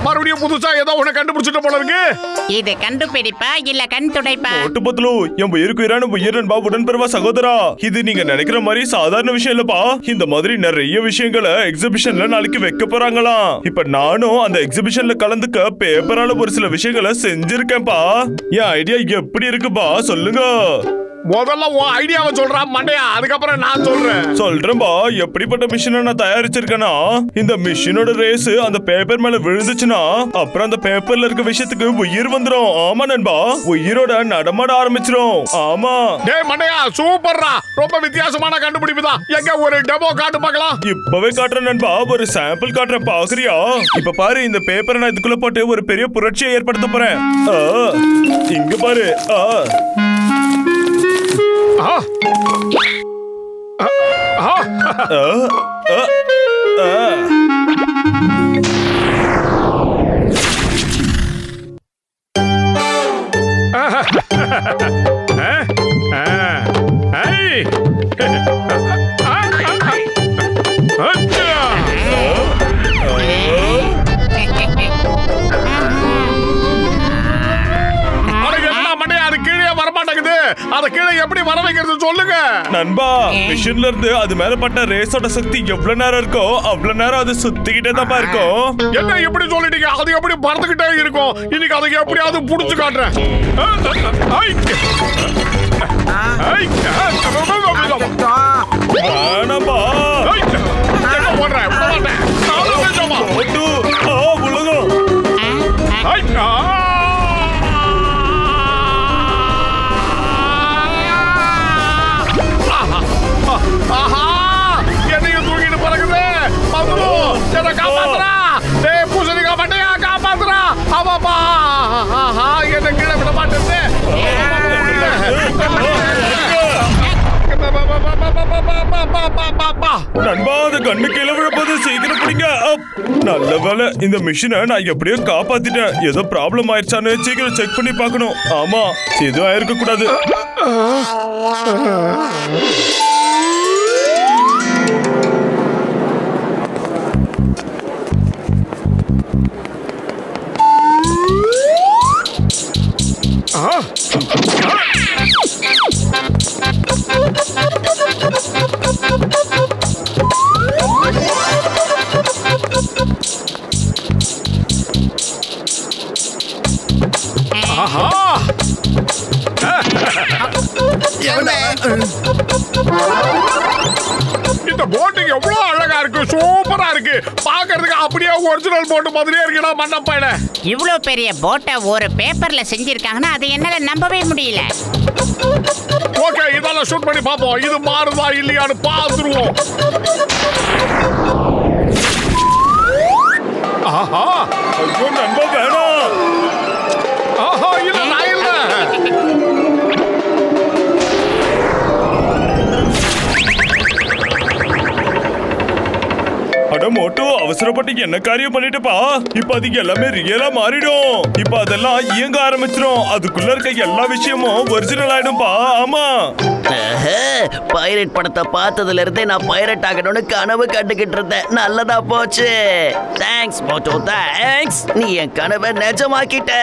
மறுபடியும் புதுசா ஏதோ ஒண்ணு கண்டுபிடிச்சிட்டு போல இருக்கு. இது கண்டுபிடிப்பா இல்ல கண் துடைப்பா? ஒட்டுமொத்தலோ என் உயிருக்குயிரான உயிரன்பா உடன்பெறவா சகோதரா, இது நீங்க நினைக்கிற மாதிரி சாதாரண விஷயம் இல்லப்பா. இந்த மாதிரி நிறைய விஷயங்களை எக்ஸிபிஷன்ல நாளைக்கு வைக்க போறாங்களாம். இப்ப நானும் அந்த எக்ஸிபிஷன்ல கலந்துக்க பேப்பரால ஒரு சில விஷயங்களை செஞ்சிருக்கேன்ப்பா. என் ஐடியா எப்படி இருக்குப்பா சொல்லுங்க. முதல்ல உன் ஐடியாவை சொல்றா மண்டையா, அதுக்கப்புறம் நான் சொல்றேன்பா. எப்படிப்பட்ட மிஷினை நான் தயாரிச்சிருக்கேன்னா, இந்த மிஷினோட ரேஸ் அந்த பேப்பர் மேல விழுந்துச்சுன்னா அப்புறம் அந்த பேப்பர்ல இருக்க விஷயத்துக்கு உயிர் வந்துரும். ஆமா நண்பா, உயிரோட நடமாட ஆரம்பிச்சிரும். ஆமா டேய் மண்டையா, சூப்பர்ரா, ரொம்ப வித்தியாசமான கண்டுபிடிப்பு தான். எங்க ஒரு டெமோ காட்டு பார்க்கலாம். இப்பவே காட்டுறேன் நண்பா, ஒரு சாம்பிள் காட்டுறேன், பாக்குறியா? இப்ப பாரு, இந்த பேப்பரை நான் இதுக்குள்ள போட்டு ஒரு பெரிய புரட்சியை ஏற்படுத்த போறேன். இங்க பாரு. அத கீழே எப்படி வர வைக்கிறது சொல்லுங்க நண்பா. மிஷின்ல இருந்து அது மேல பட்ட ரேஸோட சக்தி எவ்வளவு நேரம் இருக்கோ அவ்வளவு நேரம் அது சுத்திக்கிட்டே தான் இருக்கும். என்ன எப்படி சொல்லிட்டீங்க? அது எப்படி பறந்துகிட்டே இருக்கும்? இன்னைக்கு அதுக்கு எப்படியாவது புடிச்சு காட்டுறேன். என்னையும் தூக்கிட்டு பறக்குது. என்ன காப்பாத்துறா, பூசணிக்கா மண்டையா காப்பாத்துறா. ஆமாப்பா, என்ன கீழே விட மாட்டேன். நண்பா, அது கண்ணு கீழே விழப்போது, சீக்கிரம் பிடிங்க. நல்ல வேலை, இந்த மிஷினை நான் எப்படியோ காப்பாத்திட்டேன். ஏதோ ப்ராப்ளம் ஆயிடுச்சான்னு சீக்கிரம் செக் பண்ணி பார்க்கணும். ஆமா, எதுவும் ஆயிருக்க கூடாது. இந்த போட்டு எவ்வளவு அழகா இருக்கு, சூப்பரா இருக்கு. பாக்குறதுக்கு அப்படியே ஒரிஜினல் போட்டு மாதிரியே இருக்குடா மண்ணப்பாயில. இவ்வளவு பெரிய போட்டை ஒரு பேப்பர்ல செஞ்சிருக்காங்கன்னா அது என்னால நம்பவே முடியல. ஓகே, இதெல்லாம் ஷூட் பண்ணி பாப்போம். இது மாறுதா இல்லையான்னு பாத்துருவோம். ஆஹா, ஐயோ நண்பா வேணாம். ஆஹா, இல்ல நான் இல்ல. அட மோட்டோ, அவசரப்பட்டு என்ன காரியம் பண்ணிட்டுப்பா. இப்ப அது எல்லாமே ரியலா மாறிடும். இப்ப அதெல்லாம் இயங்க ஆரம்பிச்சிடும். அதுக்குள்ள இருக்க எல்லா விஷயமும் ஒரிஜினல் ஆயிடும்பா. ஆமா, பைரட் படத்தை பார்த்ததுல இருந்தே நான் பைரட் ஆகணும்னு கனவு கண்டுகிட்டு இருந்தேன். நல்லதா போச்சு. Thanks Motu, thanks. நீ என் கனவை நிஜமாக்கிட்ட.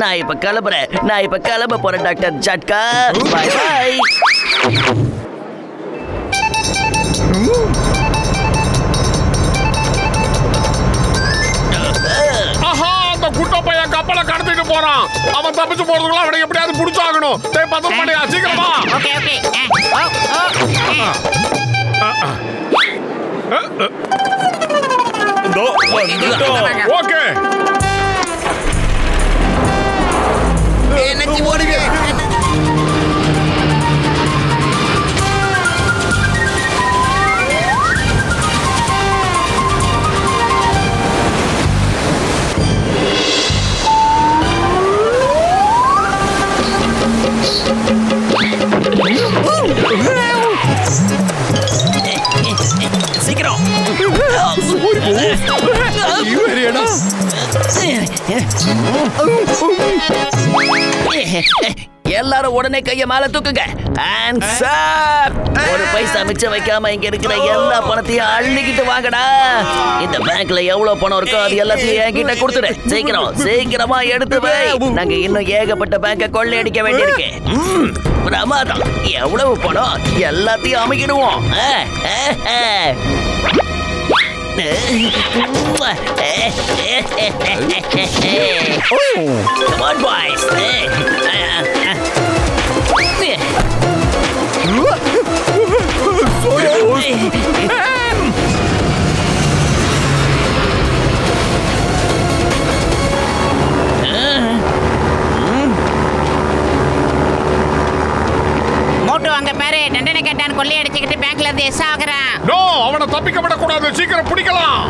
நான் இப்ப கிளம்ப போறேன் டாக்டர் ஜட்கா. Bye bye. ஆஹா, அந்த குட்ட பையன் கப்பலை கடத்திட்டு போறான். அவன் தப்பிச்சு போறதுக்குள்ள அவனை எப்படியாவது புடிச்சாகணும். டேய் பதம் பண்ணியா, சீக்கிரமா. Okay okay. ஓகே, என்ன ஓடுங்க. சீக்கிரம். எல்லாரும் உடனே கைய மேல தூக்குங்க. ஆன்சர். ஒரு பைசா மிச்சம் வைக்காம இங்க இருக்கிற எல்லா பணத்தையும் அள்ளிக்கிட்டு வாங்கடா. இந்த பேங்க்ல எவ்வளவு பணம் இருக்கோ அது எல்லாத்தையும் என்கிட்ட கொடுத்துடு. சீக்கிரமா எடுத்து வை. நாங்க இன்னும் ஏகப்பட்ட பேங்க கொள்ளையடிக்க வேண்டியிருக்கு. பிரமாதம். எவ்வளவு பணம் எல்லாத்தையும் அமைக்கிடுவோம். Come on, boys. மோட்டு அங்க பாரு, தண்டனை கேட்டான் கொள்ளையடிச்சுக்கிட்டு பேங்க்ல இருந்து எஸ் ஆகுறான். நோ, அவனை தப்பிக்க விடக்கூடாது. சீக்கிரம் பிடிக்கலாம்.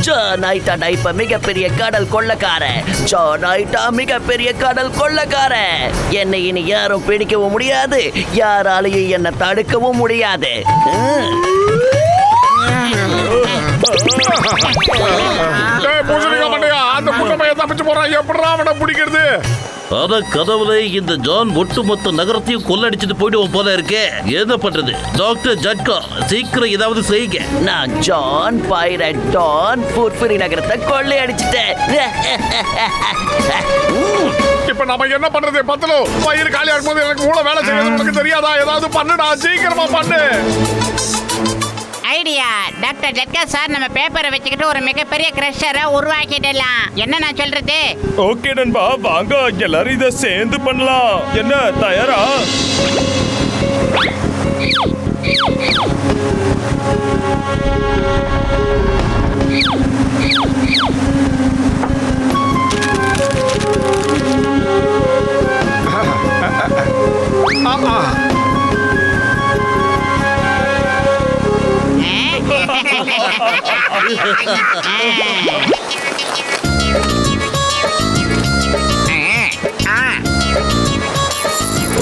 ஜானைட்டா இப்ப மிகப்பெரிய கடல் கொள்ளக்காரன். ஜானைட்டா மிகப்பெரிய கடல் கொள்ளக்காரன். என்னை இனி யாரும் பிடிக்கவும் முடியாது, யாராலையும் என்ன தடுக்கவும் முடியாது. அந்த புட்டமையை தப்பிச்சு போறான். எப்படா அவனை பிடிக்கிறது? அத கடவுளே, இந்த ஜான் ஒட்டுமொத்த நகரத்தையும் கொள்ளடிச்சிட்டு போயிடுவோம் போல இருக்கே. என்ன பண்றது? டாக்டர் ஜட்கா, சீக்கிரம் ஏதாவது செய்யுங்க. நான் ஜான் பைரட் டான் புர்புரி நகரத்தை கொள்ளையடிச்சிட்டேன். இப்ப நாம என்ன பண்றது? பத்தலோ பயிர் காலியா இருக்கும்போது எனக்கு மூளை வேலை செய்யறது உனக்கு தெரியாதா? ஏதாவது பண்ணுடா, சீக்கிரமா பண்ணு. ஐடியா. டாக்டர் ஜட்கா சார், நம்ம பேப்பரை வச்சுக்கிட்டு ஒரு மிகப்பெரிய கிரஷரை உருவாக்கிடலாம். என்ன நான் சொல்றது? ஓகே நண்பா, வாங்க எல்லாரும் இத சேர்ந்து பண்ணலாம். என்ன, தயாரா?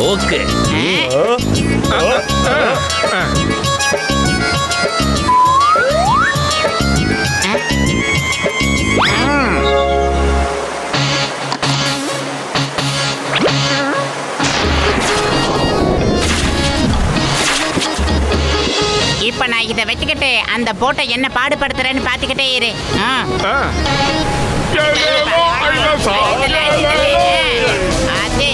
ஓகே. இப்ப நான் இதை வச்சுக்கிட்டு அந்த போட்டை என்ன பாடுபடுத்துறேன்னு பாத்துக்கிட்டே இரு. அது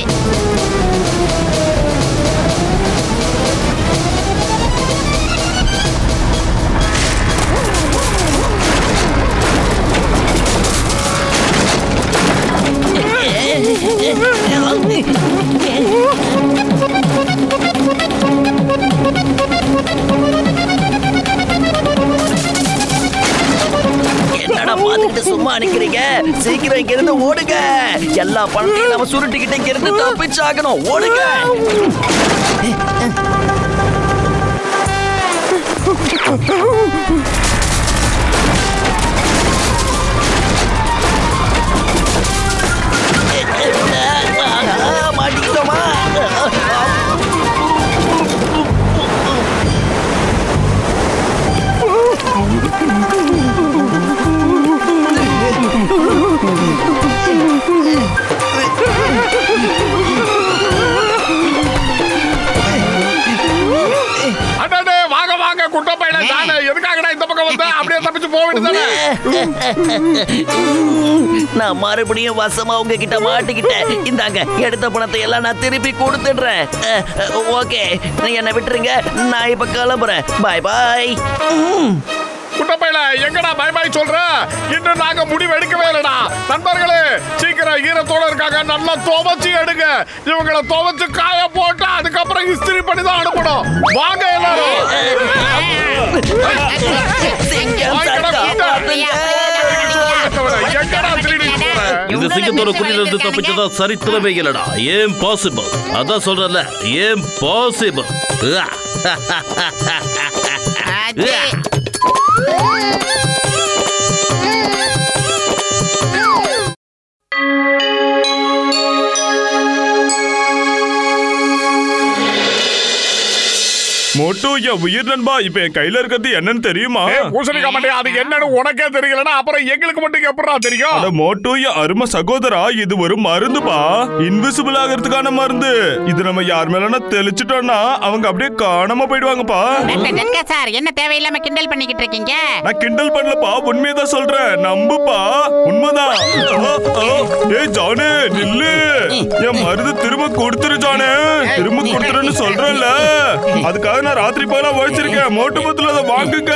என்னடா பாத்துக்கிட்டு சும்மா நிக்கிறீங்க? சீக்கிரம் இங்க இருந்து ஓடுங்க. எல்லா பணத்தையும் நம்ம சுருட்டிக்கிட்டு இங்க இருந்து தப்பிச்சாகணும். ஓடுங்க. மாட்டிக்கிட்டோமா? வாங்க வாங்க, குட்ட பையன் தானே. எதுக்காகடா இந்த நான் மறுபடியும் வசமா உங்ககிட்ட மாட்டிக்கிட்டேன். இந்தாங்க, எடுத்த பணத்தை எல்லாம் நான் திருப்பி கொடுத்துடுறேன். ஓகே, என்னை விட்டுருங்க. நான் இப்ப கிளம்புறேன். பாய் பாய். குட்டப்பையில எங்கடா பாய் பாய் சொல்ற? இன்னும் நாங்க முடிவு எடுக்கவே இல்லடா. நண்பர்களே, சீக்கிரம் ஈரத்தோட இருக்காங்க, நல்லா துவைச்சு எடுங்க. இவங்களை துவைச்சு காய போட்டு அதுக்கப்புறம் இஸ்திரி பண்ணி தான் அனுப்பணும். வாங்க எல்லாரும். இந்த சிங்கத்தோட குடியிலிருந்து தப்பிச்சதா சரித்திரமே இல்லடா. ஏன் பாசிபிள்? அதான் சொல்றல, ஏன் பாசிபிள்? மோட்டு, என் உயிர் நண்பா, இப்ப என் கையில இருக்கிறது என்னன்னு தெரியுமா? பூசணிக்கா மாட்டேன், அது என்னன்னு உனக்கே தெரியலன்னா அப்புறம் எங்களுக்கு மட்டும் எப்படா தெரியும்? அட மோட்டு, என் அருமை சகோதரா, இது ஒரு மருந்துப்பா. இன்விசிபிள் ஆகிறதுக்கான மருந்து. இது நம்ம யார் மேல தெளிச்சிட்டோம்னா அவங்க அப்படியே காணாம போயிடுவாங்கப்பா. சார், என்ன தேவையில்லாம கிண்டல் பண்ணிக்கிட்டு இருக்கீங்க? நான் கிண்டல் பண்ணலப்பா, உண்மையதான் சொல்றேன். நம்புப்பா, உண்மைதான். ஏய் ஜானு, நில்லு. என் மருந்து திரும்ப கொடுத்துரு ஜானு. திரும்ப கொடுத்துருன்னு சொல்றேன்ல. அதுக்காக நான் ராத்திரி போல வச்சிருக்கேன். மோட்டு பத்துல அதை வாங்குங்க.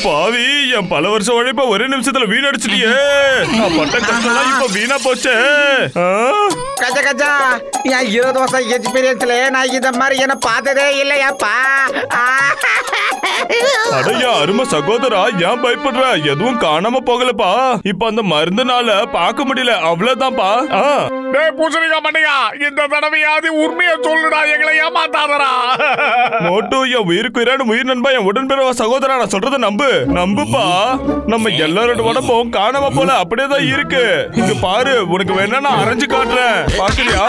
பாவி, என் பல வருஷம் உழைப்ப ஒரே நிமிஷத்துல வீணடிச்சிட்டியே. நான் பட்ட கஷ்டம் இப்ப வீணா போச்சே. கஜா கஜா, என் 20 வருஷம் எக்ஸ்பீரியன்ஸ்ல நான் இந்த மாதிரி என்ன பார்த்ததே இல்லையாப்பா. அடையா அருமை சகோதரா, ஏன் பயப்படுற? எதுவும் காணாம போகலப்பா. இப்ப அந்த மருந்துனால பாக்க முடியல, அவ்வளவுதான்ப்பா. பூசணிக்கா மண்டையா, இந்த தடவையாவது உண்மையை சொல்லுடா, எங்களை ஏமாத்தாதரா. மோட்டு, என் உயிருக்கு உயிரான உயிர் நண்பா, என் உடன்பிறவா சகோதரா, நான் சொல்றத நம்புப்பா. நம்ம எல்லாரோட உடம்பும் காணாம போல அப்படியேதான் இருக்கு. இங்க பாரு, உனக்கு வேணா நான் அரைஞ்சு காட்டுறேன், பாக்குறியா?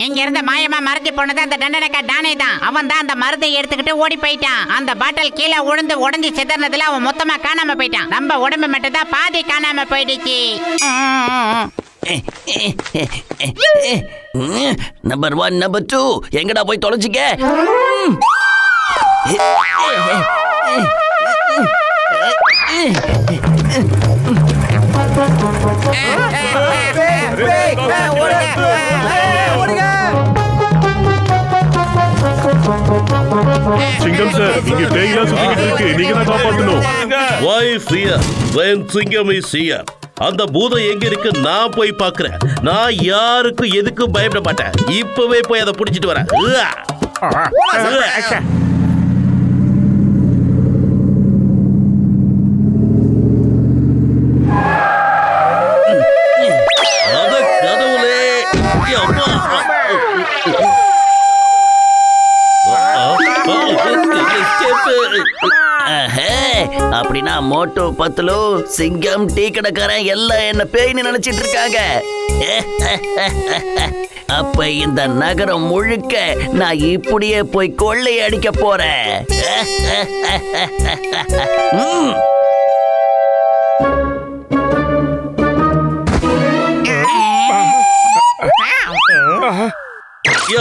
இங்க இருந்த மாயமா மறைஞ்சு போனது அந்த தண்டனைக்கா டானே தான். அவன் தான் அந்த மருந்தை எடுத்துக்கிட்டு ஓடி போயிட்டான். அந்த பாட்டில் கீழே உழுந்து உடஞ்சி சிதறதுல அவன் மொத்தமா காணாம போயிட்டான். நம்ம உடம்பு மட்டும் தான் பாதி காணாம போயிடுச்சு. நம்பர் 1 நம்பர் 2 எங்கடா போய் தொலைச்சிக்க? சிங்கம் சார், இங்க பேய்லாம் சுத்திக்கிட்டு இருக்கு, நீங்க தான் காப்பாத்தணும். Why fear when சிங்கம் is here? அந்த பூதம் எங்க இருக்கு நான் போய் பாக்குறேன். நான் யாருக்கும் எதுக்கும் பயப்பட மாட்டேன். இப்பவே போய் அதை புடிச்சிட்டு வரேன். அப்படின்னா மோட்டோ பத்துலு சிங்கம் டீ கடைக்காரன் எல்லாம் என்ன பேய்னு நினைச்சிட்டு இருக்காங்க. அப்ப இந்த நகரம் முழுக்க நான் இப்படியே போய் கொள்ளை அடிக்க போறேன்.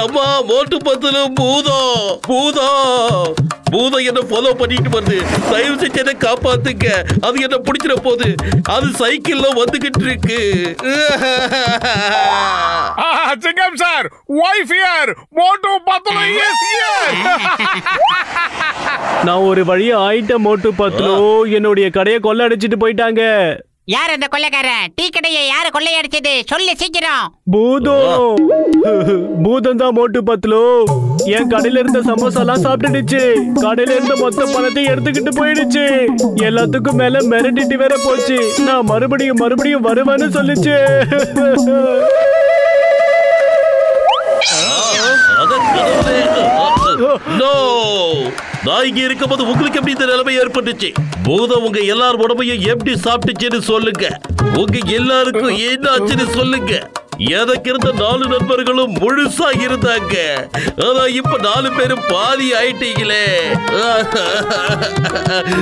அம்மா, மோட்டு பத்துல பூதம் பூதம் பூதம் என்ன ஃபாலோ பண்ணிட்டு வருது. தயவு செஞ்சு என்ன காப்பாத்துங்க. அது என்ன பிடிச்சிட போகுது. அது சைக்கிள்ல வந்துகிட்டு இருக்கு. சிங்கம் சார், why fear? மோட்டு பத்துல is here. நான் ஒரு வழியா ஆயிட்ட மோட்டு பத்துலோ, என்னுடைய கடையை கொள்ள அடிச்சிட்டு போயிட்டாங்க. யார் அந்த கொள்ளைக்காரன்? டீ கடையை யாரு கொள்ளையடிச்சது? சொல்லு சீக்கிரம். பூதம் தான் மோட்டு பத்லு. என் கடையில இருந்த சமோசாலாம் சாப்பிட்டுடுச்சு. கடையில இருந்த மொத்த பணத்தையும் எடுத்துக்கிட்டு போயிடுச்சு. எல்லாத்துக்கும் மேல மிரட்டிட்டு வேற போச்சு. நான் மறுபடியும் வருவேன்னு சொல்லிச்சு. நான் இங்க இருக்கும்போது உங்களுக்கு எப்படி இந்த நிலைமை ஏற்பட்டுச்சு? பூதம் உங்க எல்லார் உடம்பையும் எப்படி சாப்பிட்டுச்சுன்னு சொல்லுங்க. உங்க எல்லாருக்கும் என்ன ஆச்சுன்னு சொல்லுங்க. எனக்கு இருந்த 4 நண்பர்களும் முழுசா இருந்தாங்க. ஆனா இப்ப 4 பேரும் பாதி ஆயிட்டீங்களே.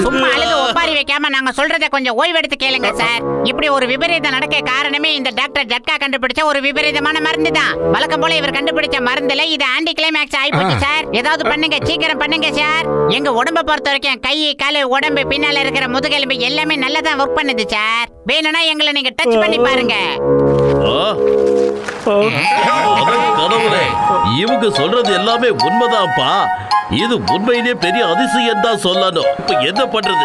சும்மா அழுது ஒப்பாரி வைக்காம நாங்க சொல்றத கொஞ்சம் ஓய்வெடுத்து கேளுங்க சார். இப்படி ஒரு விபரீதம் நடக்க காரணமே இந்த டாக்டர் ஜட்கா கண்டுபிடிச்ச ஒரு விபரீதமான மருந்து தான். வழக்கம் போல இவர் கண்டுபிடிச்ச மருந்துல இது ஆன்டி கிளைமேக்ஸ் ஆயிப்போச்சு சார். ஏதாவது பண்ணுங்க, சீக்கிரம் பண்ணுங்க சார். எங்க உடம்ப பொறுத்த வரைக்கும் கை, காலு, உடம்பு, பின்னால இருக்கிற முதுகெலும்பு எல்லாமே நல்லதா ஒர்க் பண்ணுது சார். வேணும்னா எங்களை நீங்க டச் பண்ணி பாருங்க. கடவுளே, இவங்க சொல்றது எல்லாமே உண்மைதான்ப்பா. இது உண்மையிலே பெரிய அதிசயம் தான் சொல்லணும். இப்ப என்ன பண்றது?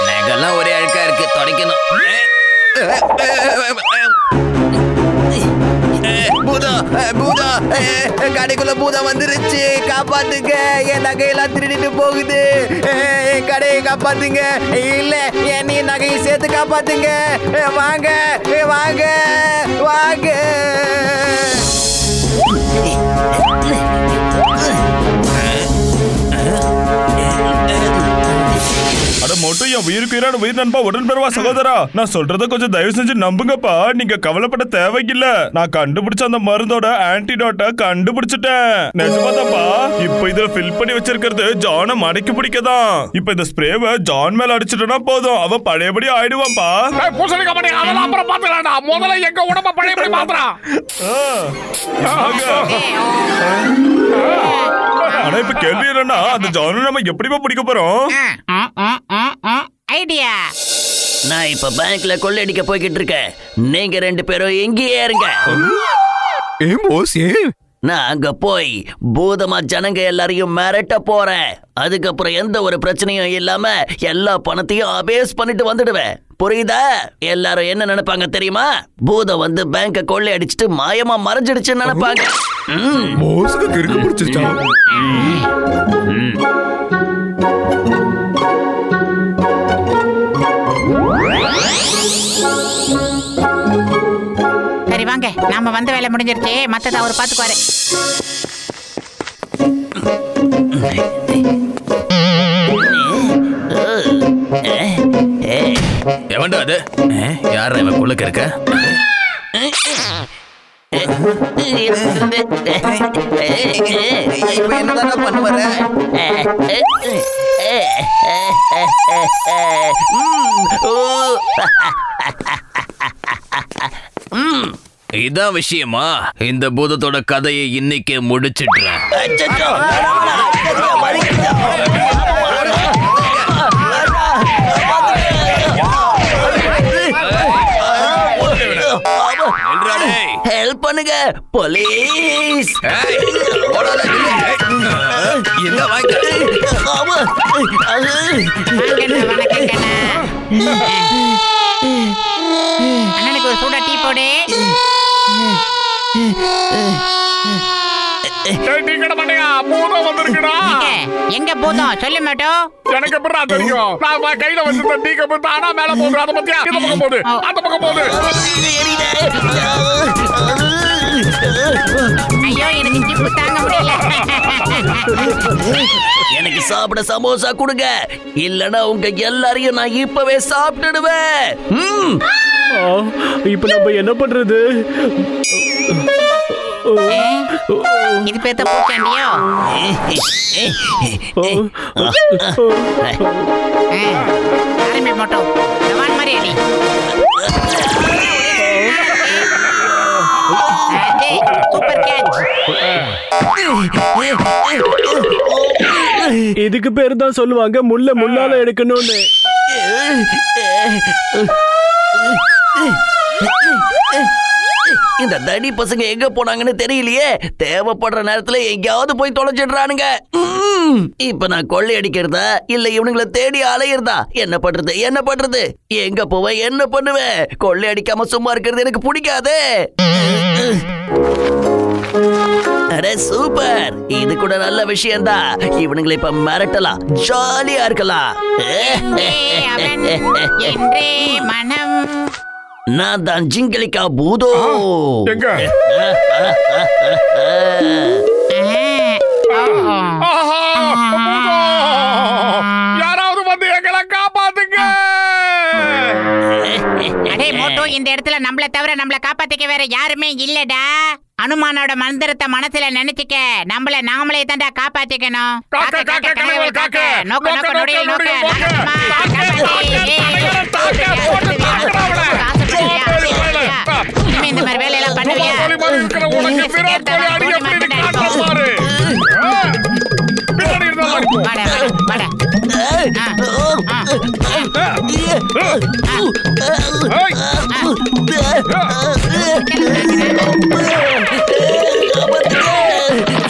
நகெல்லாம் ஒரே அழுக்கா இருக்கு, துடைக்கணும். பூதம் கடைக்குள்ள பூதம் வந்துருச்சு, காப்பாத்துங்க. என் நகையெல்லாம் திருடிட்டு போகுது. என் கடையை காப்பாத்துங்க. இல்ல என்னையும் நகையும் சேர்த்து காப்பாத்துங்க. வாங்க வாங்க வாங்க. மட்டும் என் உயிருக்கு உயிர் நண்பா உடன்பெறுவா சகோதரா, நான் சொல்றத கொஞ்சம் தயவு செஞ்சு நம்புங்கப்பா. நீங்க கவலைப்பட தேவையில்ல. நான் கண்டுபிடிச்ச அந்த மருந்தோட ஆன்டிடோட்டை கண்டுபிடிச்சிட்டேன். நிஜமாதான்ப்பா. இப்ப இதுல ஃபில் பண்ணி வச்சிருக்கிறது ஜானை மடக்கி பிடிக்கதான். இப்ப இந்த ஸ்ப்ரேவை ஜான் மேல அடிச்சிட்டோம்னா போதும், அவன் பழையபடி ஆயிடுவான்ப்பா. அதெல்லாம் அப்புறம் பாத்துக்கலாம்டா. முதல்ல எங்க உடம்ப பழையபடி மாத்துறான். ஆனா இப்ப கேள்வி என்னன்னா, அந்த ஜானை நம்ம எப்படிப்பா பிடிக்க போறோம்? ஐடியா. நான் இப்ப பேங்க்ல கொள்ளையடிக்க போய்கிட்டு இருக்கேன். நீங்க 2 பேரும் எங்கேயே இருங்க. நான் அங்க போய் பூதமா ஜனங்க எல்லாரையும் மிரட்ட போறேன். அதுக்கப்புறம் எந்த ஒரு பிரச்சனையும் இல்லாம எல்லா பணத்தையும் அபேஸ் பண்ணிட்டு வந்துடுவேன். புரியுதா? எல்லாரும் என்ன நினைப்பாங்க தெரியுமா? பூதம் வந்து பேங்க கொள்ளையடிச்சிட்டு மாயமா மறைஞ்சிடுச்சுன்னு நினைப்பாங்க. சரி வாங்க, நாம வந்த வேலை முடிஞ்சிருச்சு. மத்தத அவர் பாத்துக்குவாரு. எவன்டா அது? யார் இவன் குளுக்க இருக்க? என்னதான் பண்ணுவார? இதான் விஷயமா? இந்த பூதத்தோட கதையை இன்னைக்கு முடிச்சிடுறேன். ஹெல்ப் பண்ணுங்க போலீஸ். அண்ணனுக்கு ஒரு சூடா டீ போடு. பூதம் வந்திருக்குடா. எங்க பூதம் சொல்ல மாட்டோம். எனக்கு எப்படா தெரியும்? நான் கையில வச்சிருந்த டீ கப்பு தானா மேல போகுது. அதை பத்தியா? இந்த பக்கம் போகுது, அந்த பக்கம் போகுது. ஐயோ, எனக்கு ஜிப்பு தாங்க முடியல. எனக்கு சாப்பிட சமோசா கொடுங்க, இல்லனா உங்க எல்லாரையும் நான் இப்பவே சாப்பிட்டுடுவேன். இப்ப நம்ம என்ன பண்றது? இது பேத்த பூச்சாண்டியோ? ஆரம்பி மட்டும் ஜவான் மாதிரி அடி. Super catch. இதுக்கு பேரு தான் சொல்லுவாங்க முள்ள முள்ளால எடுக்கணும்னு. இந்த தடி பசங்க எங்க போனாங்கன்னு தெரியலையே. தேவைப்படுற நேரத்துல எங்கேயாவது போய் தொலைச்சிடுறானுங்க. இப்ப நான் கொள்ளை அடிக்கிறதா இல்ல இவனுங்களை தேடி அலையிறதா? என்ன பண்றது? எங்க போவேன், என்ன பண்ணுவேன்? கொள்ளை அடிக்காம சும்மா இருக்கிறது எனக்கு பிடிக்காதே. அட சூப்பர், இது கூட நல்ல விஷயம் தான். இவனுங்களை இப்ப மிரட்டலாம், ஜாலியா இருக்கலாம். நான் தான் ஜிங்கலிக்கா பூதோ. எங்க யாராவது வந்து எங்களை காப்பாத்துங்க. அடே மோட்டோ, இந்த இடத்துல நம்மள தவிர நம்மள காப்பாத்திக்க வேற யாருமே இல்லடா. அனுமானோட மந்திரத்தை மனசுல நினைச்சுக்க. நம்மள நாமளே தாண்டா காப்பாத்திக்கணும். இந்த மாதிரி வேலையெல்லாம் பண்ணுவியா?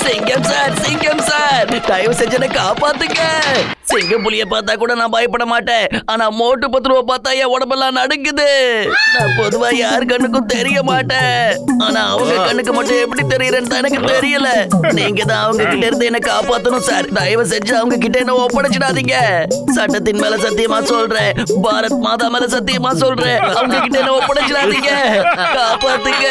சிங்கம் சார், தயவு செஞ்சு காப்பாத்துங்க. சிங்கம் புலிய பார்த்தா கூட நான் பயப்பட மாட்டேன். ஆனா மோட்டு பத்துருவ பார்த்தா என் உடம்பெல்லாம் நடுங்குது. நான் பொதுவா யார் கண்ணுக்கும் தெரிய மாட்டேன். ஆனா அவங்க கண்ணுக்கு மட்டும் எப்படி தெரியறேன்னு எனக்கு தெரியல. நீங்க தான் அவங்க கிட்ட இருந்து என்ன காப்பாத்தணும் சார். தயவு செஞ்சு அவங்க கிட்ட என்ன ஒப்படைச்சிடாதீங்க. சட்டத்தின் மேல சத்தியமா சொல்றேன், பாரத் மாதா மேல சத்தியமா சொல்றேன், அவங்க கிட்ட என்ன ஒப்படைச்சிடாதீங்க. காப்பாத்துங்க.